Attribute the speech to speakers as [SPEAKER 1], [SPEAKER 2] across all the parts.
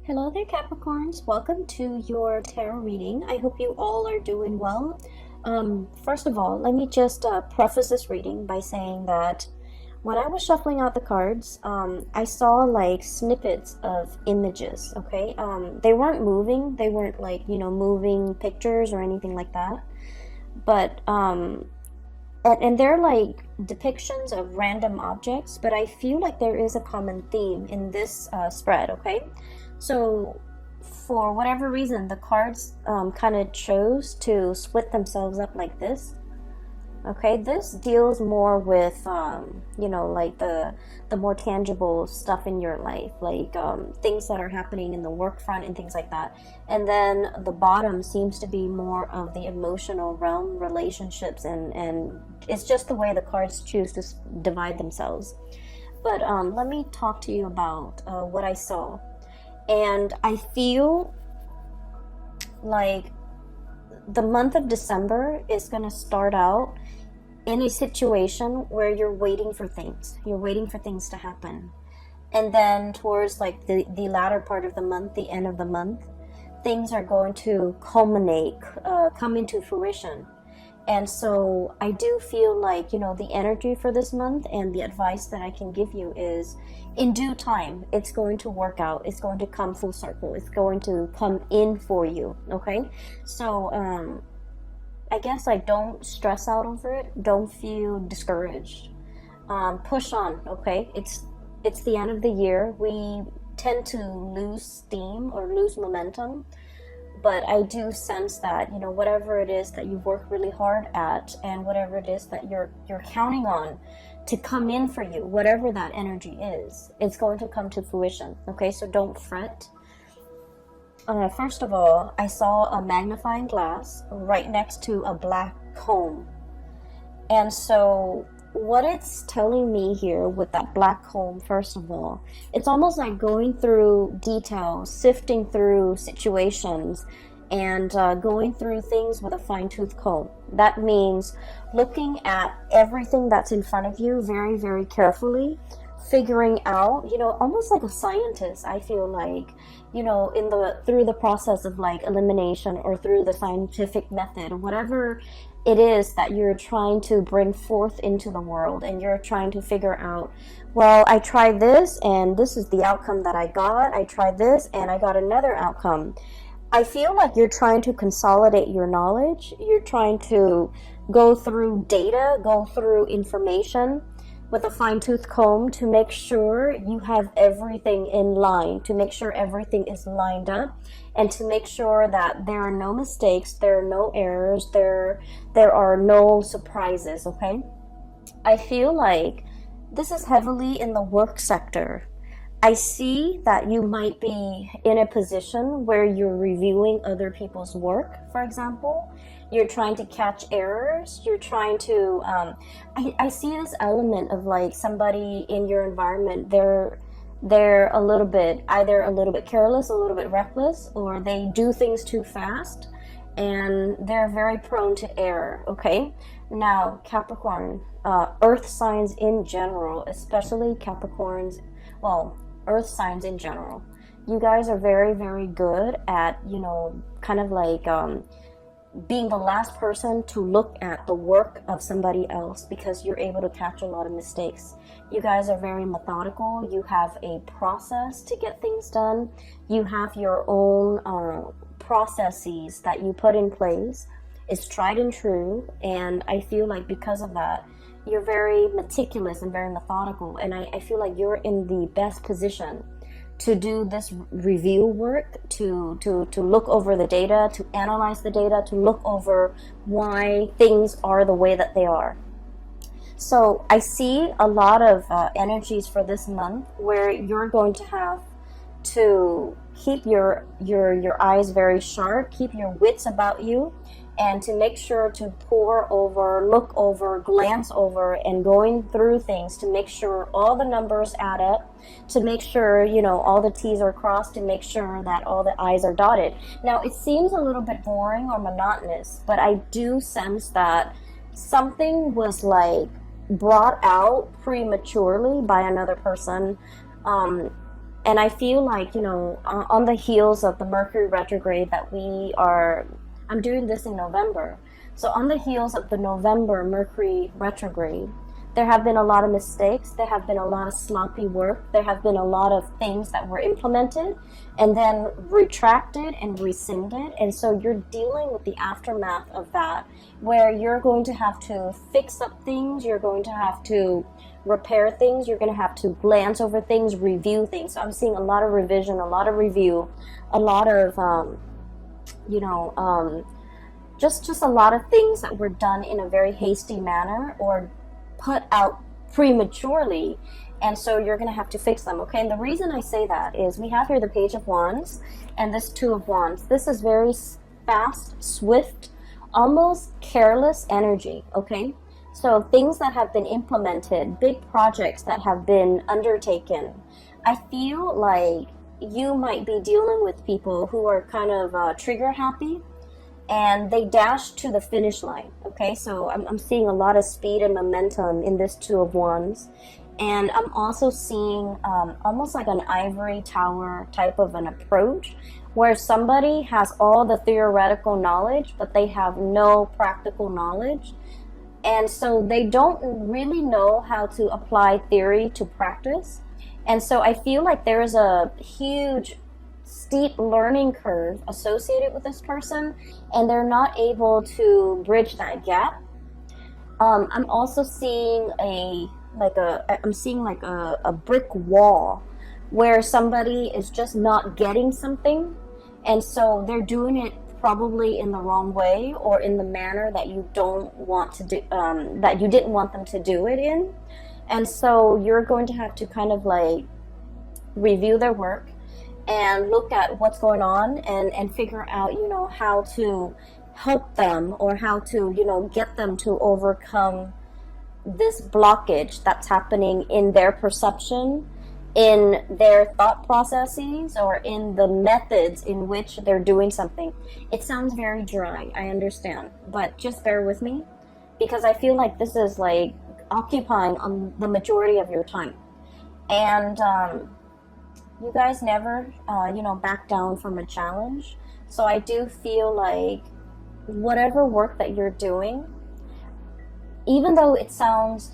[SPEAKER 1] Hello there, Capricorns. Welcome to your tarot reading. I hope you all are doing well. First of all, let me just preface this reading by saying that when I was shuffling out the cards, I saw like snippets of images, okay? They weren't moving. They weren't like, moving pictures or anything like that. But, and they're like depictions of random objects, but I feel like there is a common theme in this spread, okay? So for whatever reason, the cards kind of chose to split themselves up like this. Okay, this deals more with, like the more tangible stuff in your life, like things that are happening in the work front and things like that. And then the bottom seems to be more of the emotional realm, relationships, and it's just the way the cards choose to divide themselves. But let me talk to you about what I saw. And I feel like the month of December is going to start out in a situation where you're waiting for things. You're waiting for things to happen. And then towards like the latter part of the month, the end of the month, things are going to culminate, come into fruition. And so I do feel like, the energy for this month and the advice that I can give you is in due time, it's going to work out. It's going to come full circle. It's going to come in for you. Okay. So, I guess don't stress out over it. Don't feel discouraged. Push on. Okay. It's the end of the year. We tend to lose steam or lose momentum. But I do sense that, whatever it is that you work really hard at and whatever it is that you're counting on to come in for you, whatever that energy is, it's going to come to fruition. Okay, so don't fret. First of all, I saw a magnifying glass right next to a black comb. And so what it's telling me here with that black comb, first of all, it's almost like going through details, sifting through situations, and going through things with a fine-tooth comb. That means looking at everything that's in front of you very, very carefully, figuring out, almost like a scientist, I feel like, through the process of like elimination or through the scientific method, whatever it is that you're trying to bring forth into the world, and you're trying to figure out, well, I tried this and this is the outcome that I got. I tried this and I got another outcome. I feel like you're trying to consolidate your knowledge. You're trying to go through data, go through information with a fine-tooth comb to make sure you have everything in line, to make sure everything is lined up, and to make sure that there are no mistakes, there are no errors, there are no surprises, okay? I feel like this is heavily in the work sector. I see that you might be in a position where you're reviewing other people's work, for example. You're trying to catch errors. You're trying to, I see this element of like somebody in your environment, they're a little bit, either a little bit careless, a little bit reckless, or they do things too fast, and they're very prone to error, okay? Now, Capricorn, earth signs in general, especially Capricorns, well, earth signs in general, you guys are very, very good at, kind of like, being the last person to look at the work of somebody else, because you're able to catch a lot of mistakes. You guys are very methodical. You have a process to get things done. You have your own processes that you put in place. It's tried and true, and I feel like because of that, you're very meticulous and very methodical, and I feel like you're in the best position to do this review work, to look over the data, to analyze the data, to look over why things are the way that they are. So I see a lot of energies for this month where you're going to have to keep your eyes very sharp, keep your wits about you, and to make sure to pore over, look over, glance over, and going through things to make sure all the numbers add up, to make sure, all the T's are crossed, to make sure that all the I's are dotted. Now, it seems a little bit boring or monotonous, but I do sense that something was like brought out prematurely by another person, And I feel like, on the heels of the Mercury retrograde I'm doing this in November. So on the heels of the November Mercury retrograde, there have been a lot of mistakes. There have been a lot of sloppy work. There have been a lot of things that were implemented and then retracted and rescinded. And so you're dealing with the aftermath of that, where you're going to have to fix up things. You're going to have to repair things. You're going to have to glance over things, review things. So I'm seeing a lot of revision, a lot of review, a lot of, just a lot of things that were done in a very hasty manner or put out prematurely, and so you're going to have to fix them, okay? And the reason I say that is we have here the Page of Wands and this Two of Wands. This is very fast, swift, almost careless energy, okay? So things that have been implemented, big projects that have been undertaken. I feel like you might be dealing with people who are kind of trigger happy, and they dash to the finish line, okay? So I'm seeing a lot of speed and momentum in this Two of Wands. And I'm also seeing almost like an ivory tower type of an approach, where somebody has all the theoretical knowledge, but they have no practical knowledge. And so they don't really know how to apply theory to practice. And so I feel like there is a huge steep learning curve associated with this person, and they're not able to bridge that gap. I'm also seeing a brick wall where somebody is just not getting something, and so they're doing it probably in the wrong way or in the manner that you don't want to do, that you didn't want them to do it in. And so you're going to have to kind of like review their work and look at what's going on and figure out, how to help them or how to, get them to overcome this blockage that's happening in their perception, in their thought processes, or in the methods in which they're doing something. It sounds very dry, I understand, but just bear with me, because I feel like this is like occupying the majority of your time. And you guys never, back down from a challenge. So I do feel like whatever work that you're doing, even though it sounds,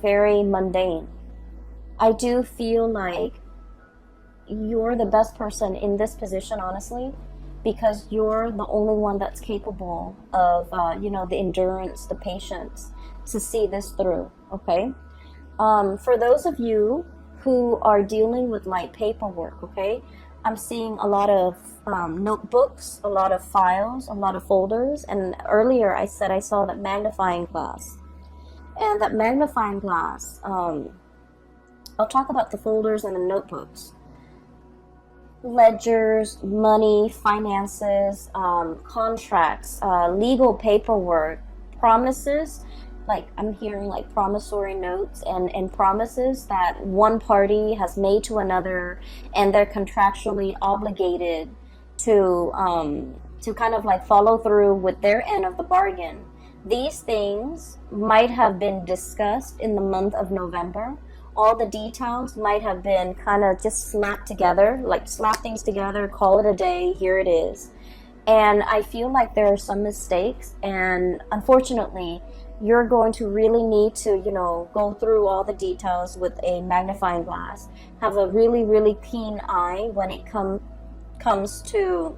[SPEAKER 1] very mundane, I do feel like you're the best person in this position, honestly, because you're the only one that's capable of, the endurance, the patience to see this through, okay? For those of you who are dealing with light paperwork, okay, I'm seeing a lot of notebooks, a lot of files, a lot of folders, and earlier I said I saw that magnifying glass. And that magnifying glass, I'll talk about the folders and the notebooks. Ledgers, money, finances, contracts, legal paperwork, promises. Like I'm hearing like promissory notes and promises that one party has made to another, and they're contractually obligated to kind of like follow through with their end of the bargain. These things might have been discussed in the month of November. All the details might have been kind of just slapped together, like slap things together, call it a day, here it is. And I feel like there are some mistakes, and unfortunately, you're going to really need to, go through all the details with a magnifying glass. Have a really, really keen eye when it comes to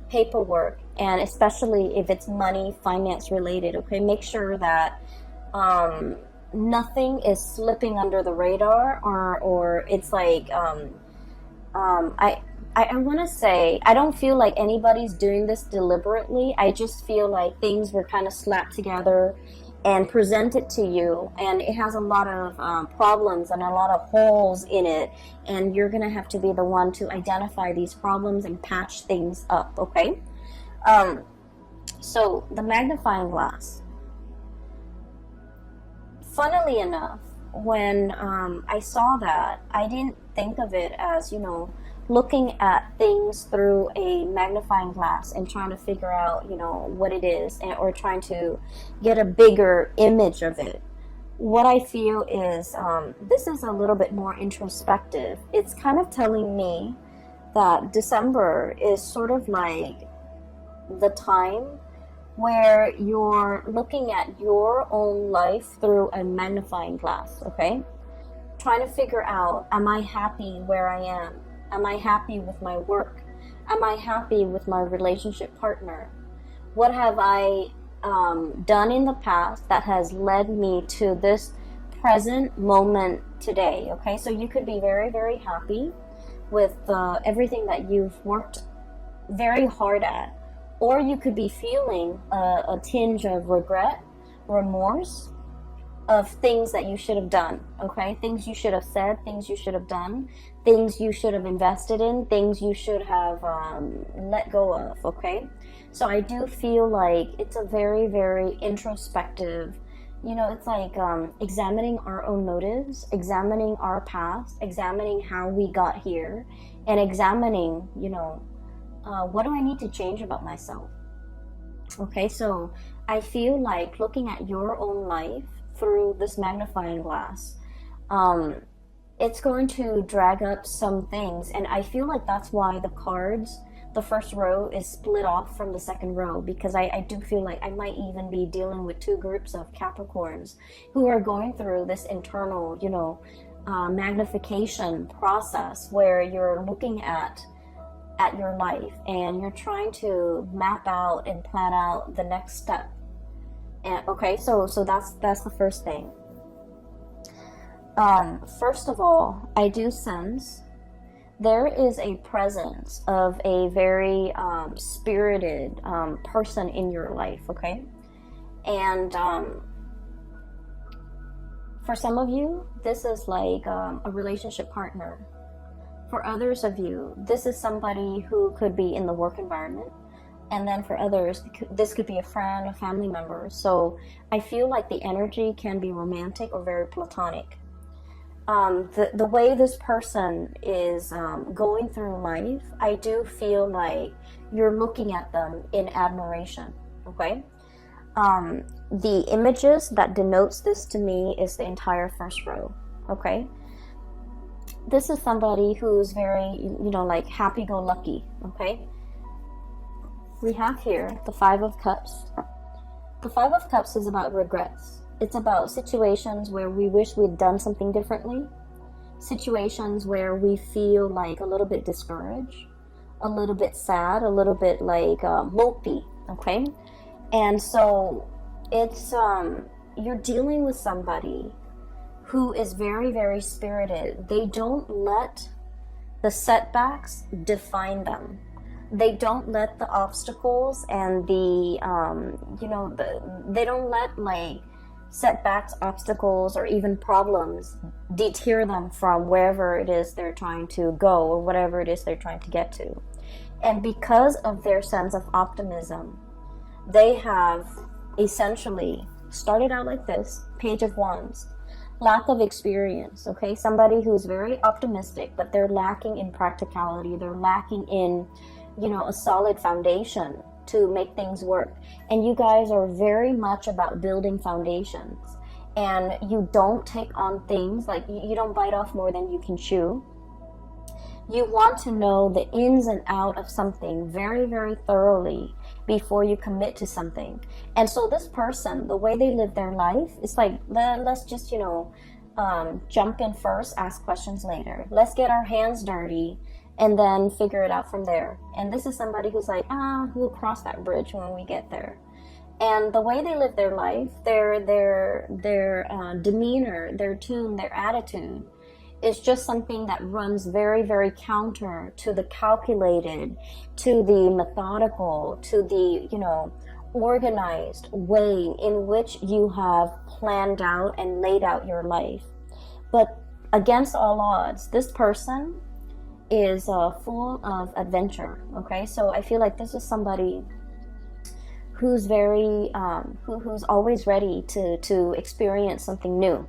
[SPEAKER 1] paperwork, and especially if it's money, finance related, okay? Make sure that nothing is slipping under the radar, or it's like, I want to say, I don't feel like anybody's doing this deliberately. I just feel like things were kind of slapped together and presented to you, and it has a lot of problems and a lot of holes in it, and you're going to have to be the one to identify these problems and patch things up, okay? So the magnifying glass. Funnily enough, when I saw that, I didn't think of it as, looking at things through a magnifying glass and trying to figure out, what it is, or trying to get a bigger image of it. what I feel is this is a little bit more introspective. It's kind of telling me that December is sort of like the time where you're looking at your own life through a magnifying glass, okay? Trying to figure out, am I happy where I am? Am I happy with my work? Am I happy with my relationship partner? What have I done in the past that has led me to this present moment today? Okay, so you could be very, very happy with everything that you've worked very hard at, or you could be feeling a tinge of regret, remorse of things that you should have done, okay? Things you should have said, things you should have done, things you should have invested in, things you should have let go of, okay? So I do feel like it's a very, very introspective, you know, it's like examining our own motives, examining our past, examining how we got here, and examining, you know, what do I need to change about myself? Okay, so I feel like looking at your own life through this magnifying glass, it's going to drag up some things, and I feel like that's why the cards, the first row is split off from the second row, because I do feel like I might even be dealing with two groups of Capricorns who are going through this internal, you know, magnification process where you're looking at your life and you're trying to map out and plan out the next step. And okay, so that's the first thing. First of all, I do sense there is a presence of a very spirited person in your life, okay? And for some of you, this is like a relationship partner. For others of you, this is somebody who could be in the work environment. And then for others, this could be a friend, a family member. So I feel like the energy can be romantic or very platonic. The way this person is going through life, I do feel like you're looking at them in admiration, okay? The images that denotes this to me is the entire first row, okay? This is somebody who's very, you know, like happy-go-lucky, okay? We have here the Five of Cups. The Five of Cups is about regrets. It's about situations where we wish we'd done something differently, situations where we feel like a little bit discouraged, a little bit sad, a little bit like mopey, okay? And so it's, you're dealing with somebody who is very, very spirited. They don't let the setbacks define them. They don't let the obstacles and the, you know, they don't let like setbacks, obstacles, or even problems deter them from wherever it is they're trying to go or whatever it is they're trying to get to. And because of their sense of optimism, they have essentially started out like this, Page of Wands. Lack of experience, okay? Somebody who's very optimistic, but they're lacking in practicality. They're lacking in, you know, a solid foundation to make things work. And you guys are very much about building foundations. And you don't take on things, like you don't bite off more than you can chew. You want to know the ins and out of something very, very thoroughly before you commit to something. And so this person, the way they live their life, it's like, let's just, you know, jump in first, ask questions later. Let's get our hands dirty and then figure it out from there. And this is somebody who's like, we'll cross that bridge when we get there. And the way they live their life, their demeanor, their tune, their attitude, is just something that runs very, very counter to the calculated, to the methodical, to the, you know, organized way in which you have planned out and laid out your life. But against all odds, this person is full of adventure, okay? So I feel like this is somebody who's very, who's always ready to experience something new.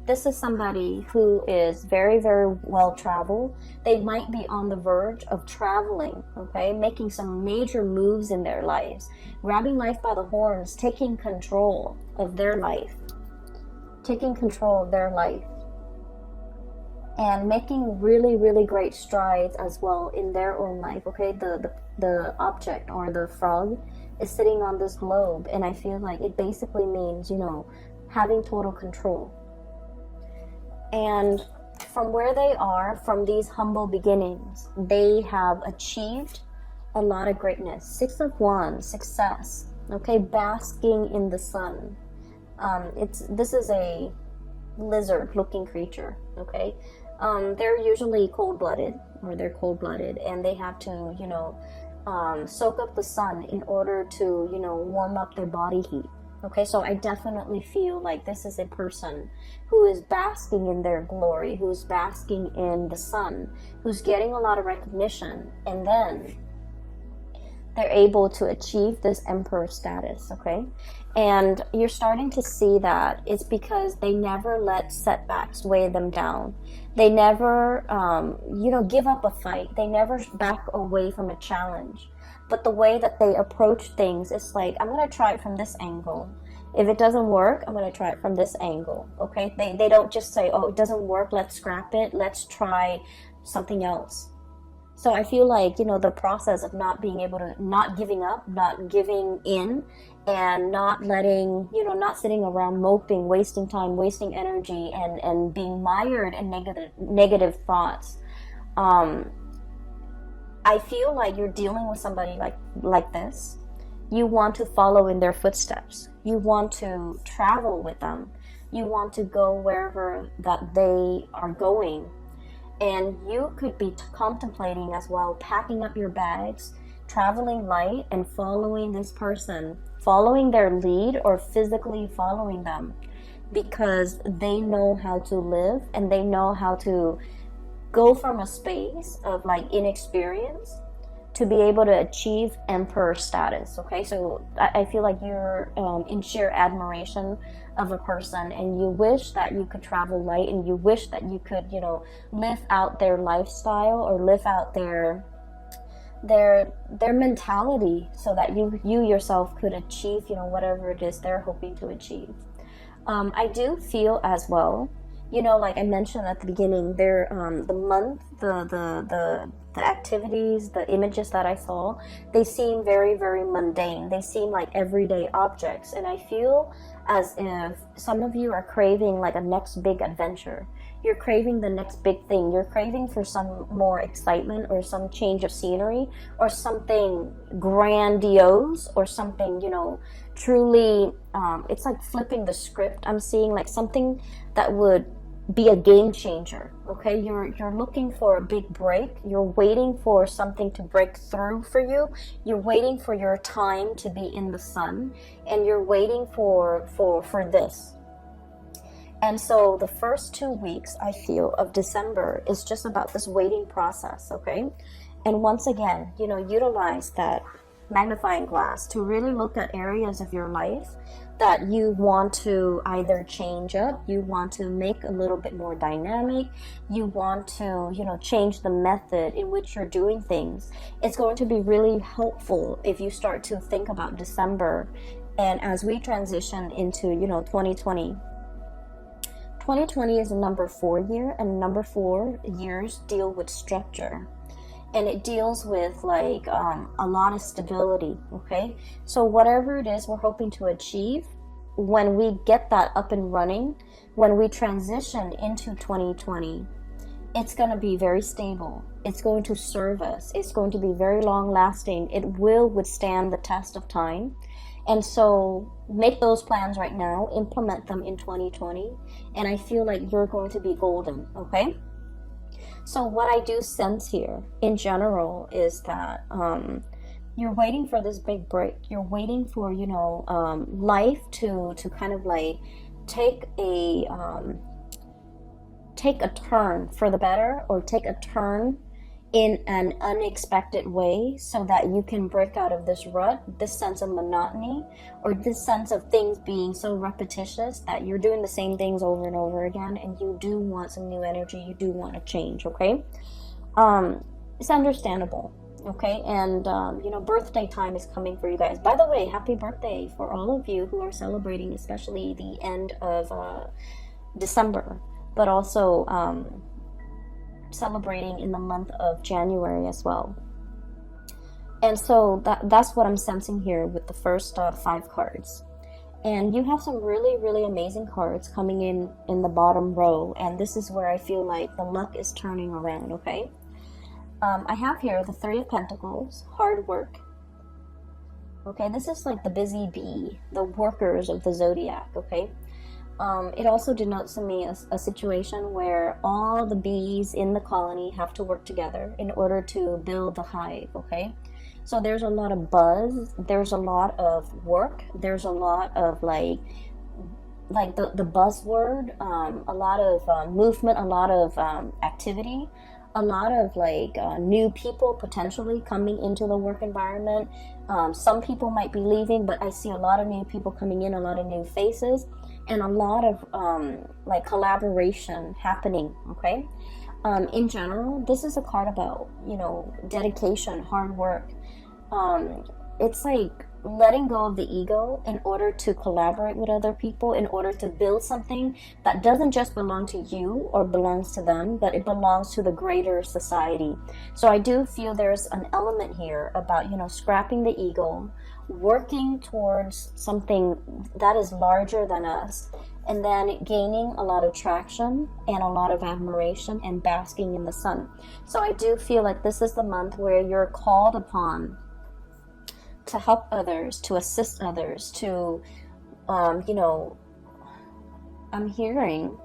[SPEAKER 1] This is somebody who is very, very well traveled. They might be on the verge of traveling, okay? Making some major moves in their lives. Grabbing life by the horns, taking control of their life. taking control of their life and making really, really great strides as well in their own life. Okay, the object or the frog is sitting on this globe, and I feel like it basically means, you know, having total control. And from where they are, from these humble beginnings, they have achieved a lot of greatness. 6 of Wands, success. Okay, basking in the sun. This is a lizard-looking creature. Okay, they're usually cold-blooded, and they have to, you know, soak up the sun in order to, you know, warm up their body heat. Okay, so I definitely feel like this is a person who is basking in their glory, who's basking in the sun, who's getting a lot of recognition, and then they're able to achieve this emperor status. Okay, and you're starting to see that it's because they never let setbacks weigh them down. They never, you know, give up a fight. They never back away from a challenge. But the way that they approach things is like, I'm going to try it from this angle. If it doesn't work, I'm going to try it from this angle. Okay? They don't just say, oh, it doesn't work, let's scrap it, let's try something else. So I feel like, you know, the process of not being able to, not giving up, not giving in, and not letting, you know, not sitting around moping, wasting time, wasting energy, and being mired in negative thoughts. I feel like you're dealing with somebody like this. You want to follow in their footsteps. You want to travel with them. You want to go wherever that they are going. And you could be contemplating as well, packing up your bags, traveling light, and following this person, following their lead or physically following them, because they know how to live and they know how to go from a space of like inexperience to be able to achieve emperor status. Okay, so I feel like you're in sheer admiration of a person, and you wish that you could travel light, and you wish that you could, you know, live out their lifestyle or live out their mentality, so that you yourself could achieve, you know, whatever it is they're hoping to achieve. I do feel as well, you know, like I mentioned at the beginning, there, the month, the activities, the images that I saw, they seem very, very mundane. They seem like everyday objects. And I feel as if some of you are craving like a next big adventure. You're craving the next big thing. You're craving for some more excitement or some change of scenery or something grandiose or something, you know, truly, it's like flipping the script. I'm seeing like something that would be a game changer. Okay, you're looking for a big break. You're waiting for something to break through for you. You're waiting for your time to be in the sun, and you're waiting for this. And so the first 2 weeks, I feel, of December is just about this waiting process. Okay, and once again, you know, utilize that magnifying glass to really look at areas of your life that you want to either change up, you want to make a little bit more dynamic, you want to, you know, change the method in which you're doing things. It's going to be really helpful if you start to think about December, and as we transition into, you know, 2020. 2020 is a number 4 year, and number 4 years deal with structure. And it deals with like a lot of stability. Okay, so whatever it is we're hoping to achieve, when we get that up and running, when we transition into 2020, it's going to be very stable. It's going to serve us. It's going to be very long lasting. It will withstand the test of time. And so make those plans right now, implement them in 2020, and I feel like you're going to be golden. Okay, so what I do sense here in general is that you're waiting for this big break. You're waiting for, you know, life to kind of like take a turn for the better, or take a turn in an unexpected way, so that you can break out of this rut, this sense of monotony, or this sense of things being so repetitious that you're doing the same things over and over again, and you do want some new energy, you do want to change. Okay, it's understandable. Okay, and you know, birthday time is coming for you guys. By the way, happy birthday for all of you who are celebrating, especially the end of December, but also celebrating in the month of January as well. And so that's what I'm sensing here with the first 5 cards. And you have some really, really amazing cards coming in the bottom row. And this is where I feel like the luck is turning around, okay? I have here the 3 of Pentacles, hard work. Okay, this is like the busy bee, the workers of the zodiac, okay? It also denotes to me a situation where all the bees in the colony have to work together in order to build the hive, okay? So there's a lot of buzz, there's a lot of work, there's a lot of like the buzzword, a lot of movement, a lot of activity, a lot of like new people potentially coming into the work environment. Some people might be leaving, but I see a lot of new people coming in, a lot of new faces, and a lot of like collaboration happening, okay? In general, this is a card about, you know, dedication, hard work. It's like letting go of the ego in order to collaborate with other people, in order to build something that doesn't just belong to you or belongs to them, but it belongs to the greater society. So I do feel there's an element here about, you know, scrapping the ego, working towards something that is larger than us, and then gaining a lot of traction and a lot of admiration and basking in the sun. So I do feel like this is the month where you're called upon to help others, to assist others, to, you know, I'm hearing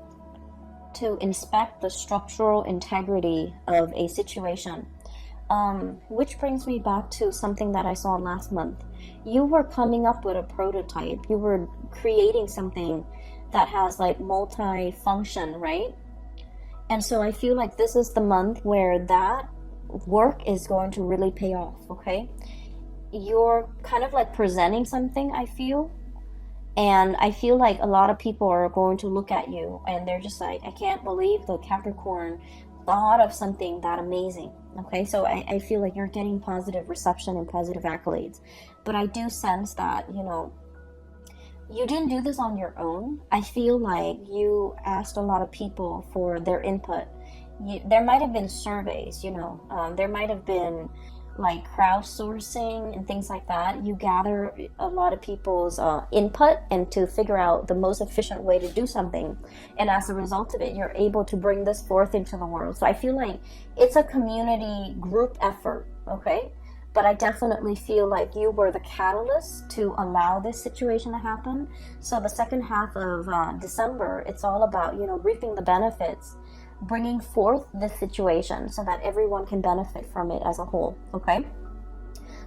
[SPEAKER 1] to inspect the structural integrity of a situation. Which brings me back to something that I saw last month. You were coming up with a prototype. You were creating something that has like multi-function, right? And so I feel like this is the month where that work is going to really pay off, okay? You're kind of like presenting something, I feel. And I feel like a lot of people are going to look at you and they're just like, I can't believe the Capricorn thought of something that amazing. Okay, so I feel like you're getting positive reception and positive accolades. But I do sense that, you know, you didn't do this on your own. I feel like you asked a lot of people for their input. There might have been surveys, you know, there might have been like crowdsourcing and things like that. You gather a lot of people's input and to figure out the most efficient way to do something, and as a result of it, you're able to bring this forth into the world. So I feel like it's a community group effort, okay? But I definitely feel like you were the catalyst to allow this situation to happen. So the second half of December, it's all about, you know, reaping the benefits, bringing forth this situation so that everyone can benefit from it as a whole, okay?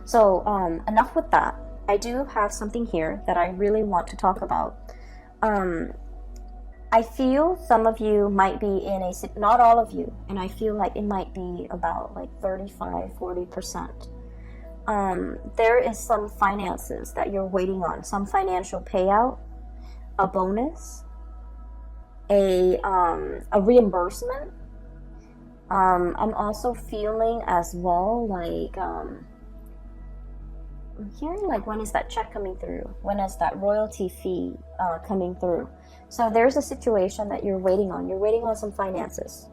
[SPEAKER 1] So enough with that. I do have something here that I really want to talk about. I feel some of you might be in a, not all of you, and I feel like it might be about like 35-40%. There is some finances that you're waiting on, some financial payout, a bonus, a reimbursement. I'm also feeling as well like I'm hearing like, when is that check coming through? When is that royalty fee coming through? So there's a situation that you're waiting on. You're waiting on some finances.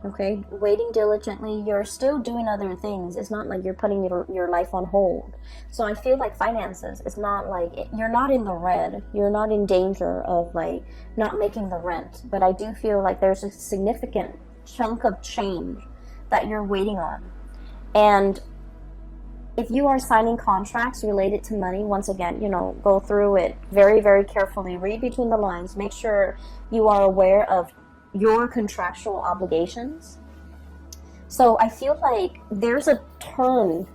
[SPEAKER 1] Okay, waiting diligently. You're still doing other things. It's not like you're putting your life on hold. So I feel like finances, it's not like, you're not in the red. You're not in danger of like not making the rent. But I do feel like there's a significant chunk of change that you're waiting on. And if you are signing contracts related to money, once again, you know, go through it very, very carefully. Read between the lines. Make sure you are aware of your contractual obligations. So I feel like there's a turn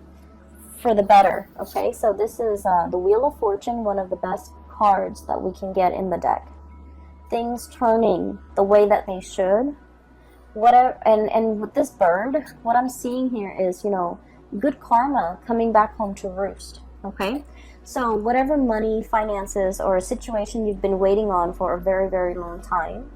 [SPEAKER 1] for the better, okay? So this is the Wheel of Fortune, one of the best cards that we can get in the deck. Things turning the way that they should. Whatever, and with this bird, what I'm seeing here is, you know, good karma coming back home to roost, okay? So whatever money, finances, or a situation you've been waiting on for a very, very long time,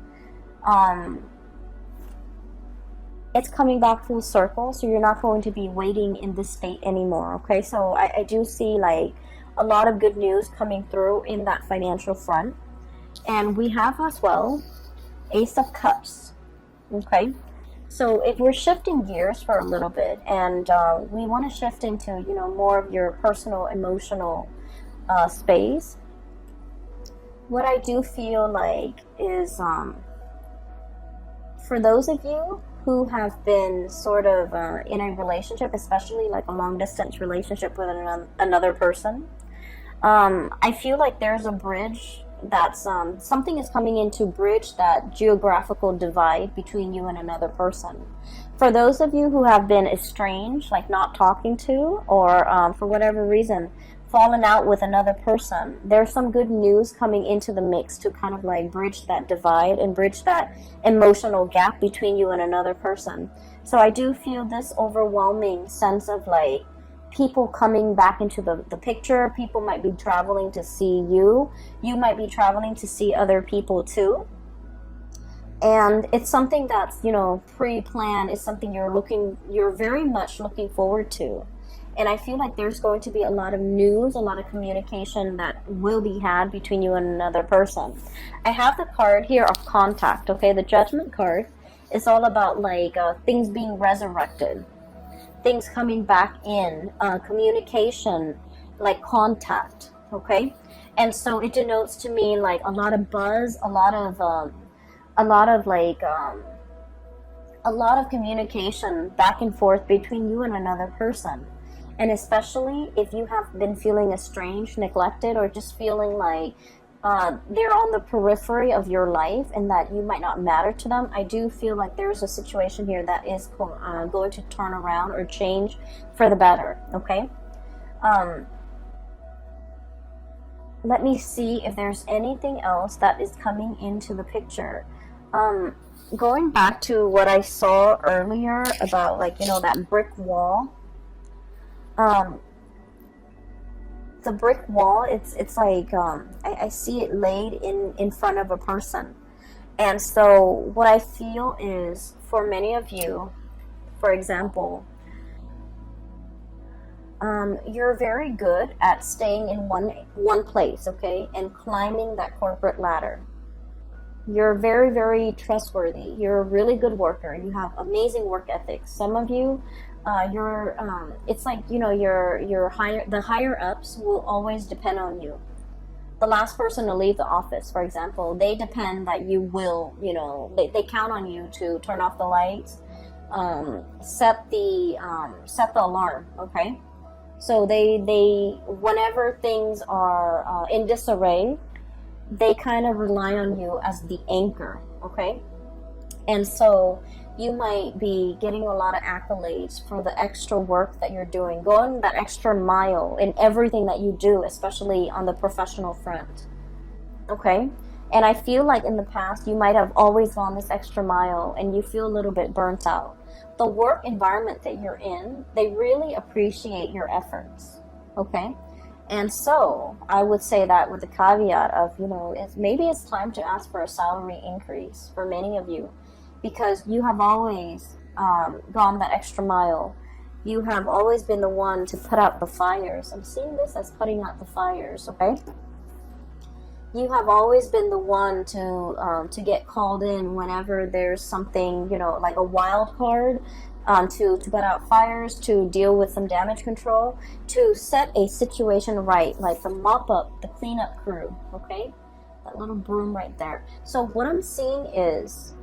[SPEAKER 1] it's coming back full circle, so you're not going to be waiting in this state anymore, okay? So I do see like a lot of good news coming through in that financial front. And we have as well Ace of Cups. Okay, so if we're shifting gears for a little bit, and we want to shift into, you know, more of your personal emotional space, what I do feel like is for those of you who have been sort of in a relationship, especially like a long distance relationship with another person, I feel like there's a bridge that's something is coming in to bridge that geographical divide between you and another person. For those of you who have been estranged, like not talking to, or for whatever reason fallen out with another person, there's some good news coming into the mix to kind of like bridge that divide and bridge that emotional gap between you and another person. So I do feel this overwhelming sense of like people coming back into the picture. People might be traveling to see you. You might be traveling to see other people too. And it's something that's, you know, pre-planned. It's something you're very much looking forward to. And I feel like there's going to be a lot of news, a lot of communication that will be had between you and another person. I have the card here of contact, okay? The Judgment card is all about like things being resurrected, things coming back in, communication, like contact, okay? And so it denotes to me like a lot of buzz, a lot of communication back and forth between you and another person. And especially if you have been feeling estranged, neglected, or just feeling like they're on the periphery of your life and that you might not matter to them, I do feel like there's a situation here that is going to turn around or change for the better, okay? Let me see if there's anything else that is coming into the picture. Going back to what I saw earlier about, like, you know, that brick wall. The brick wall, it's like I see it laid in front of a person. And so what I feel is, for many of you, for example, you're very good at staying in one place, okay, and climbing that corporate ladder. You're very, very trustworthy. You're a really good worker. You have amazing work ethics. Some of you, it's like, you know, the higher ups will always depend on you. The last person to leave the office, for example, they depend that you will, you know, they count on you to turn off the lights, set the alarm, okay? So they whenever things are in disarray, they kind of rely on you as the anchor, okay? And so you might be getting a lot of accolades for the extra work that you're doing, going that extra mile in everything that you do, especially on the professional front, okay? And I feel like in the past, you might have always gone this extra mile and you feel a little bit burnt out. The work environment that you're in, they really appreciate your efforts, okay? And so I would say that with the caveat of, you know, maybe it's time to ask for a salary increase for many of you, because you have always gone that extra mile. You have always been the one to put out the fires. I'm seeing this as putting out the fires, okay? You have always been the one to get called in whenever there's something, you know, like a wild card, to put out fires, to deal with some damage control, to set a situation right, like the mop up, the cleanup crew, okay? That little broom right there. So what I'm seeing is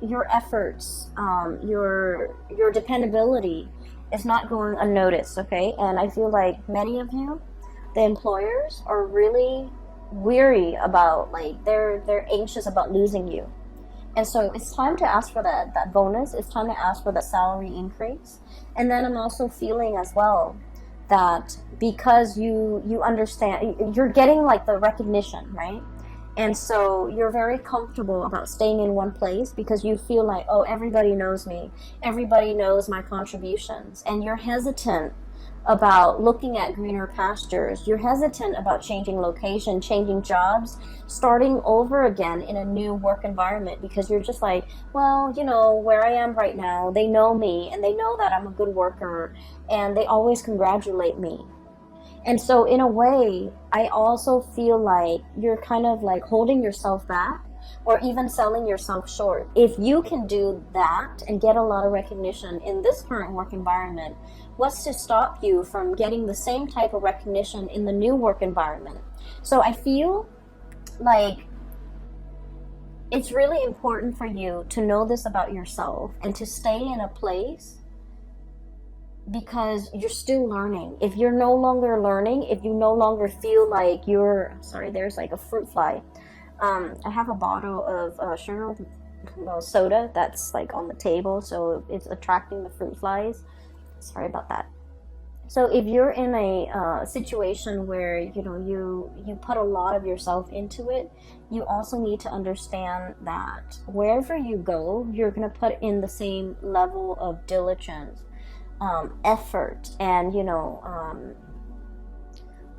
[SPEAKER 1] your efforts, your dependability is not going unnoticed, okay? And I feel like many of you, the employers, are really weary about, like, they're anxious about losing you. And so it's time to ask for that bonus. It's time to ask for that salary increase. And then I'm also feeling as well that because you understand, you're getting like the recognition, right? And so you're very comfortable about staying in one place because you feel like, oh, everybody knows me. Everybody knows my contributions. And you're hesitant about looking at greener pastures. You're hesitant about changing location, changing jobs, starting over again in a new work environment, because you're just like, well, you know, where I am right now, they know me and they know that I'm a good worker and they always congratulate me. And so in a way, I also feel like you're kind of like holding yourself back or even selling yourself short. If you can do that and get a lot of recognition in this current work environment, what's to stop you from getting the same type of recognition in the new work environment? So I feel like it's really important for you to know this about yourself and to stay in a place, because you're still learning. If you're no longer learning, if you no longer feel like you're, sorry, there's like a fruit fly. I have a bottle of sugar soda that's like on the table, so it's attracting the fruit flies. Sorry about that. So if you're in a situation where you put a lot of yourself into it, you also need to understand that wherever you go, you're going to put in the same level of diligence, effort, and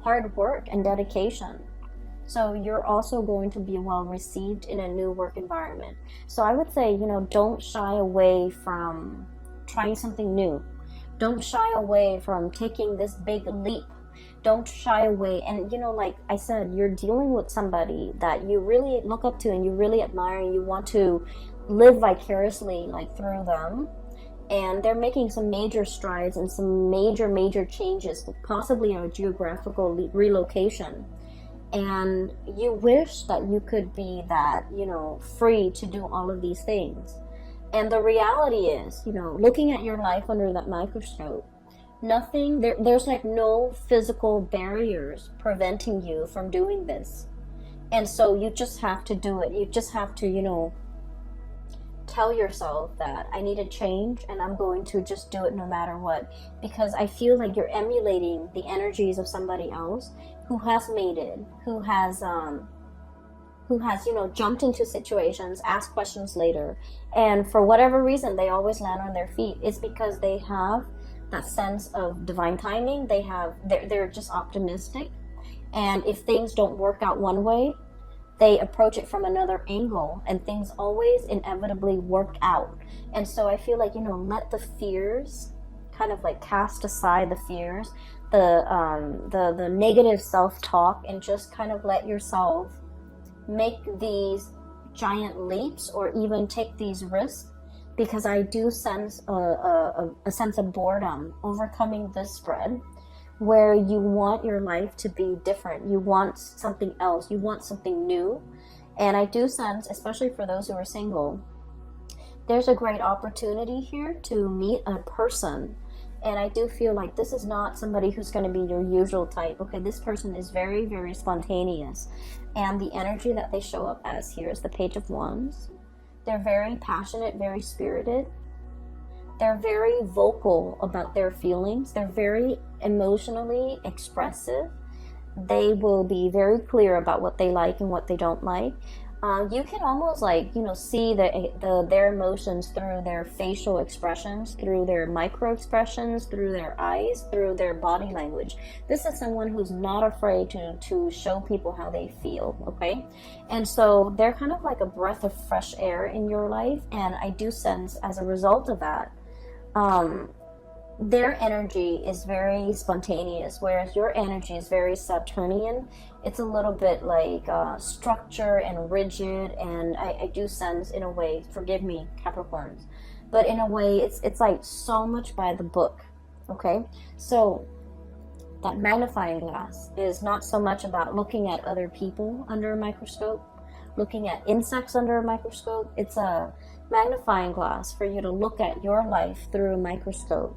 [SPEAKER 1] hard work and dedication. So you're also going to be well received in a new work environment. So I would say, don't shy away from trying something new. Don't shy away from taking this big leap. Don't shy away. And like I said, you're dealing with somebody that you really look up to and you really admire, and you want to live vicariously like through them. And they're making some major strides and some major changes, possibly a geographical relocation. And you wish that you could be that, free to do all of these things. And the reality is, looking at your life under that microscope, there's like no physical barriers preventing you from doing this. And so you just have to do it. You just have to, tell yourself that I need to change and I'm going to just do it no matter what. Because I feel like you're emulating the energies of somebody else who has made it, who has jumped into situations, asked questions later, and for whatever reason they always land on their feet. It's because they have that sense of divine timing. They're just optimistic, and if things don't work out one way, they approach it from another angle, and things always inevitably work out. And so I feel like, let the fears, kind of like cast aside the fears, the negative self-talk, and just kind of let yourself make these giant leaps or even take these risks. Because I do sense a sense of boredom overcoming this spread, where you want your life to be different. You want something else. You want something new. And I do sense, especially for those who are single, there's a great opportunity here to meet a person. And I do feel like this is not somebody who's going to be your usual type. Okay, this person is very, very spontaneous. And the energy that they show up as here is the Page of Wands. They're very passionate, very spirited. They're very vocal about their feelings. They're very emotionally expressive. They will be very clear about what they like and what they don't like. You can almost see their emotions through their facial expressions, through their micro expressions, through their eyes, through their body language. This is someone who's not afraid to show people how they feel, okay? And so they're kind of like a breath of fresh air in your life, and I do sense as a result of that, their energy is very spontaneous, whereas your energy is very Saturnian. It's a little bit like structure and rigid, and I do sense, in a way, forgive me, Capricorns, but in a way it's like so much by the book, okay? So that magnifying glass is not so much about looking at other people under a microscope, looking at insects under a microscope. It's a magnifying glass for you to look at your life through a microscope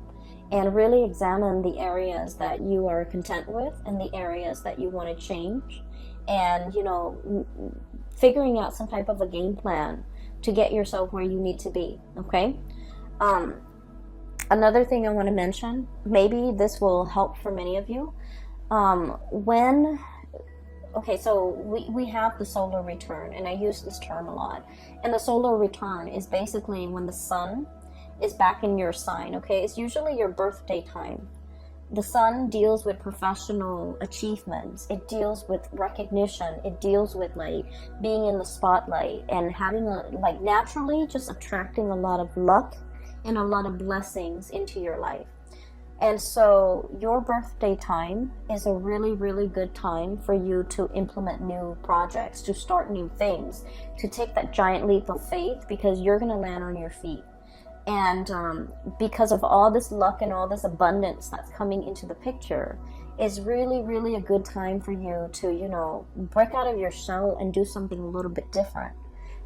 [SPEAKER 1] and really examine the areas that you are content with and the areas that you want to change, and figuring out some type of a game plan to get yourself where you need to be, okay? Another thing I want to mention, maybe this will help for many of you, so we have the solar return, and I use this term a lot. And the solar return is basically when the sun is back in your sign, okay? It's usually your birthday time. The sun deals with professional achievements. It deals with recognition. It deals with like being in the spotlight and having naturally just attracting a lot of luck and a lot of blessings into your life. And so your birthday time is a really, really good time for you to implement new projects, to start new things, to take that giant leap of faith, because you're going to land on your feet. And because of all this luck and all this abundance that's coming into the picture, it's really, really a good time for you to, you know, break out of your shell and do something a little bit different.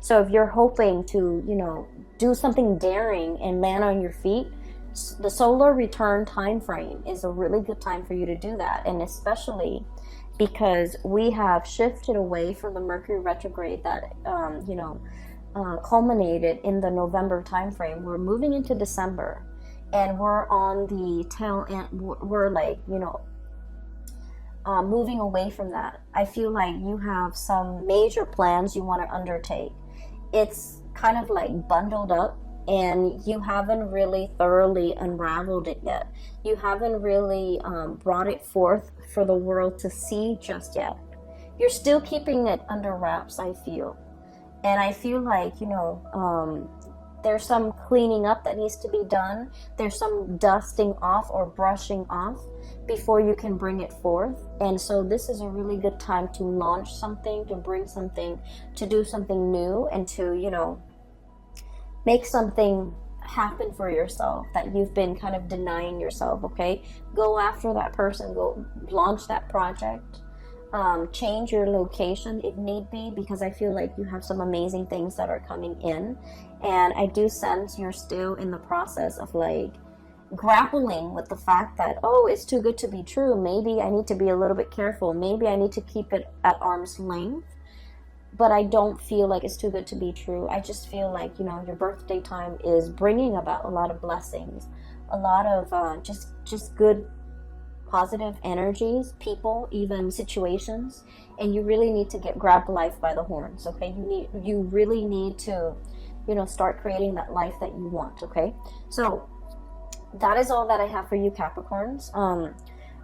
[SPEAKER 1] So if you're hoping to, you know, do something daring and land on your feet, the solar return time frame is a really good time for you to do that. And especially because we have shifted away from the Mercury retrograde that, culminated in the November time frame. We're moving into December, and we're on the tail end. We're like, moving away from that. I feel like you have some major plans you want to undertake. It's kind of like bundled up, and you haven't really thoroughly unraveled it yet. You haven't really brought it forth for the world to see just yet. You're still keeping it under wraps, I feel. And I feel like, there's some cleaning up that needs to be done. There's some dusting off or brushing off before you can bring it forth. And so this is a really good time to launch something, to bring something, to do something new, and to, make something happen for yourself that you've been kind of denying yourself, okay? Go after that person, go launch that project. Change your location if need be, because I feel like you have some amazing things that are coming in, and I do sense you're still in the process of like grappling with the fact that, oh, it's too good to be true. Maybe I need to be a little bit careful. Maybe I need to keep it at arm's length. But I don't feel like it's too good to be true. I just feel like, your birthday time is bringing about a lot of blessings, a lot of just good positive energies, people, even situations, and you really need to grab life by the horns, okay? You really need to, start creating that life that you want, okay? So that is all that I have for you, Capricorns.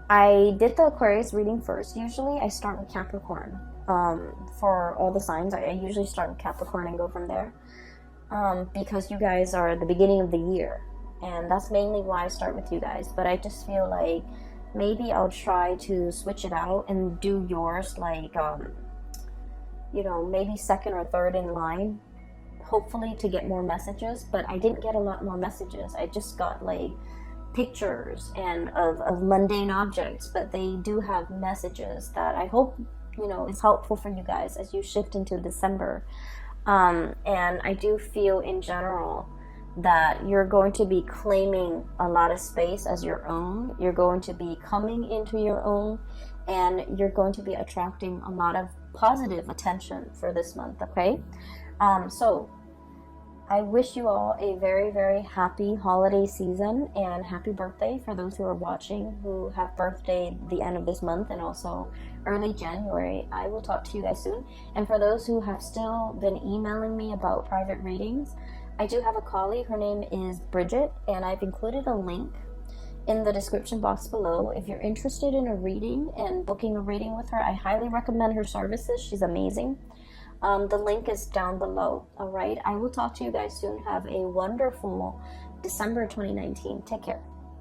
[SPEAKER 1] I did the Aquarius reading first. Usually I start with Capricorn. For all the signs, I usually start with Capricorn and go from there, because you guys are the beginning of the year, and that's mainly why I start with you guys. But I just feel like maybe I'll try to switch it out and do yours like, maybe second or third in line, hopefully to get more messages. But I didn't get a lot more messages. I just got like pictures and of mundane objects, but they do have messages that I hope, is helpful for you guys as you shift into December. And I do feel in general that you're going to be claiming a lot of space as your own. You're going to be coming into your own, and you're going to be attracting a lot of positive attention for this month, okay? So I wish you all a very, very happy holiday season, and happy birthday for those who are watching who have birthday the end of this month and also early January. I will talk to you guys soon. And for those who have still been emailing me about private readings, I do have a colleague. Her name is Bridget, and I've included a link in the description box below. If you're interested in a reading and booking a reading with her, I highly recommend her services. She's amazing. The link is down below. All right. I will talk to you guys soon. Have a wonderful December 2019. Take care.